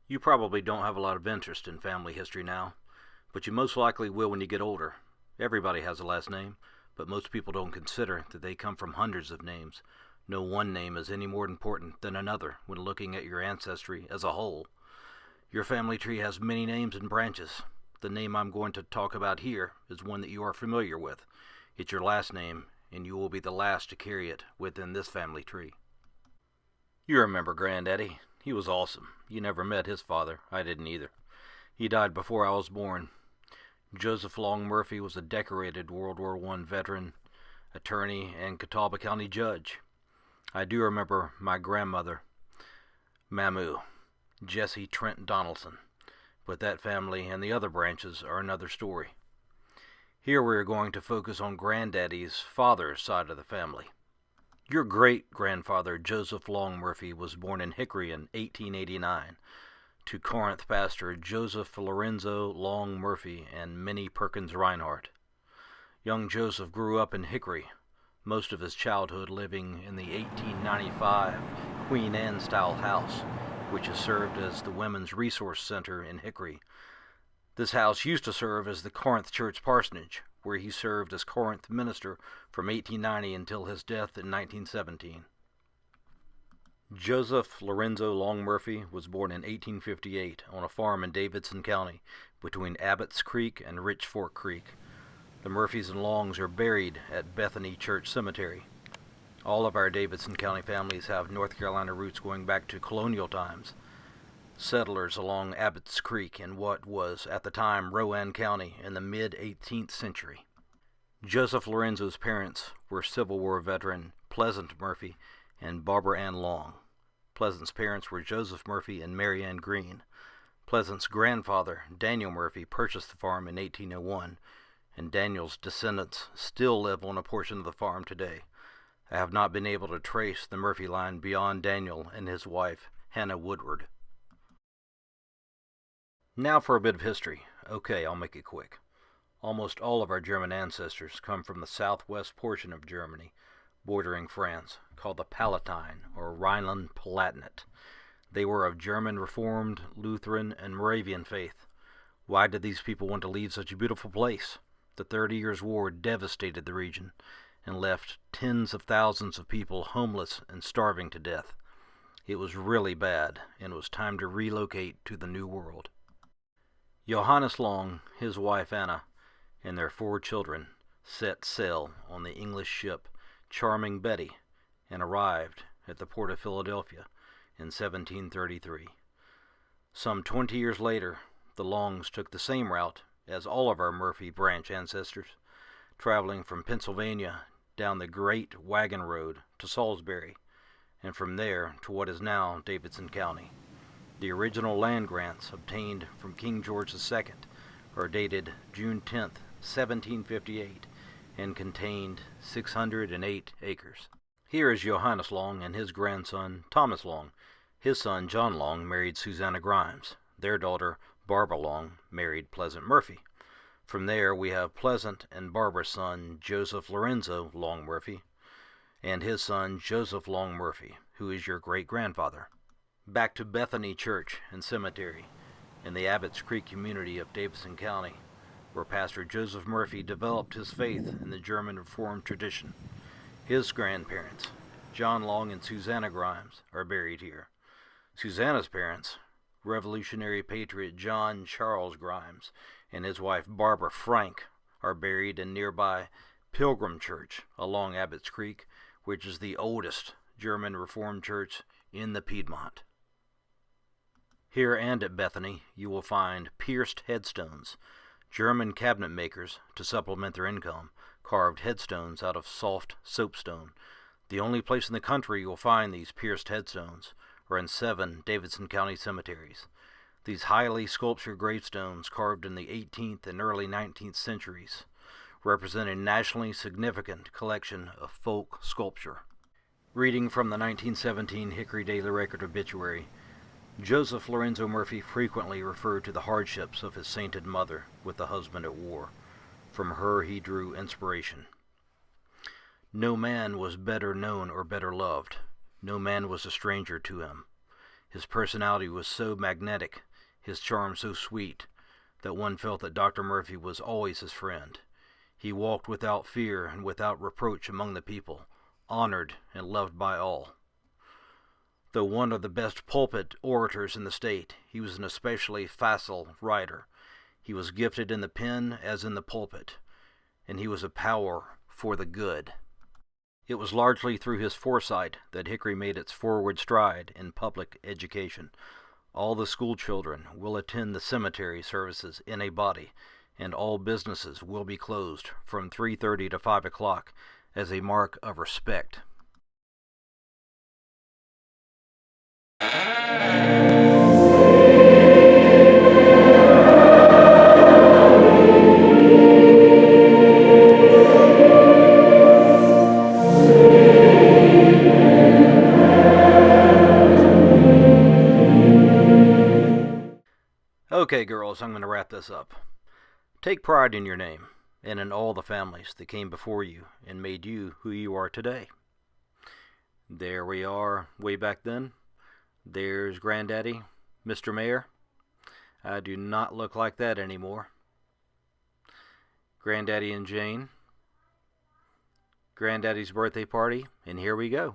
You probably don't have a lot of interest in family history now, but you most likely will when you get older. Everybody has a last name, but most people don't consider that they come from hundreds of names. No one name is any more important than another when looking at your ancestry as a whole. Your family tree has many names and branches. The name I'm going to talk about here is one that you are familiar with. It's your last name, and you will be the last to carry it within this family tree. You remember Granddaddy. He was awesome. You never met his father. I didn't either. He died before I was born. Joseph Long Murphy was a decorated World War I veteran, attorney, and Catawba County judge. I do remember my grandmother, Mamu, Jessie Trent Donaldson, but that family and the other branches are another story. Here we are going to focus on Granddaddy's father's side of the family. Your great-grandfather, Joseph Long Murphy, was born in Hickory in 1889 to Corinth pastor Joseph Lorenzo Long Murphy and Minnie Perkins Reinhardt. Young Joseph grew up in Hickory, most of his childhood living in the 1895 Queen Anne-style house, which has served as the Women's Resource Center in Hickory. This house used to serve as the Corinth Church Parsonage, where he served as Corinth minister from 1890 until his death in 1917. Joseph Lorenzo Long Murphy was born in 1858 on a farm in Davidson County between Abbott's Creek and Rich Fork Creek. The Murphys and Longs are buried at Bethany Church Cemetery. All of our Davidson County families have North Carolina roots going back to colonial times. Settlers along Abbott's Creek in what was, at the time, Rowan County in the mid-18th century. Joseph Lorenzo's parents were Civil War veteran Pleasant Murphy and Barbara Ann Long. Pleasant's parents were Joseph Murphy and Mary Ann Green. Pleasant's grandfather, Daniel Murphy, purchased the farm in 1801, and Daniel's descendants still live on a portion of the farm today. I have not been able to trace the Murphy line beyond Daniel and his wife, Hannah Woodward. Now for a bit of history. Okay, I'll make it quick. Almost all of our German ancestors come from the southwest portion of Germany, bordering France, called the Palatine or Rhineland-Palatinate. They were of German Reformed, Lutheran, and Moravian faith. Why did these people want to leave such a beautiful place? The 30 Years' War devastated the region and left tens of thousands of people homeless and starving to death. It was really bad, and it was time to relocate to the New World. Johannes Long, his wife Anna, and their 4 children set sail on the English ship Charming Betty and arrived at the port of Philadelphia in 1733. Some 20 years later, the Longs took the same route as all of our Murphy branch ancestors, traveling from Pennsylvania down the Great Wagon Road to Salisbury, and from there to what is now Davidson County. The original land grants obtained from King George II are dated June 10, 1758, and contained 608 acres. Here is Johannes Long and his grandson Thomas Long. His son John Long married Susanna Grimes. Their daughter Barbara Long married Pleasant Murphy. From there we have Pleasant and Barbara's son Joseph Lorenzo Long Murphy and his son Joseph Long Murphy, who is your great-grandfather. Back to Bethany Church and Cemetery in the Abbott's Creek community of Davidson County, where Pastor Joseph Murphy developed his faith in the German Reformed tradition. His grandparents, John Long and Susanna Grimes, are buried here. Susanna's parents, Revolutionary patriot John Charles Grimes and his wife Barbara Frank, are buried in nearby Pilgrim Church along Abbott's Creek, which is the oldest German Reformed church in the Piedmont. Here and at Bethany, you will find pierced headstones. German cabinet makers, to supplement their income, carved headstones out of soft soapstone. The only place in the country you will find these pierced headstones are in 7 Davidson County cemeteries. These highly sculptured gravestones, carved in the 18th and early 19th centuries, represent a nationally significant collection of folk sculpture. Reading from the 1917 Hickory Daily Record obituary, Joseph Lorenzo Murphy frequently referred to the hardships of his sainted mother with the husband at war. From her he drew inspiration. No man was better known or better loved. No man was a stranger to him. His personality was so magnetic, his charm so sweet, that one felt that Dr. Murphy was always his friend. He walked without fear and without reproach among the people, honored and loved by all. Though one of the best pulpit orators in the state, he was an especially facile writer. He was gifted in the pen as in the pulpit, and he was a power for the good. It was largely through his foresight that Hickory made its forward stride in public education. All the school children will attend the cemetery services in a body, and all businesses will be closed from 3:30 to 5 o'clock as a mark of respect. Okay, girls, I'm going to wrap this up. Take pride in your name and in all the families that came before you and made you who you are today. There we are way back then. There's Granddaddy, Mr. Mayor. I do not look like that anymore. Granddaddy and Jane. Granddaddy's birthday party, and here we go.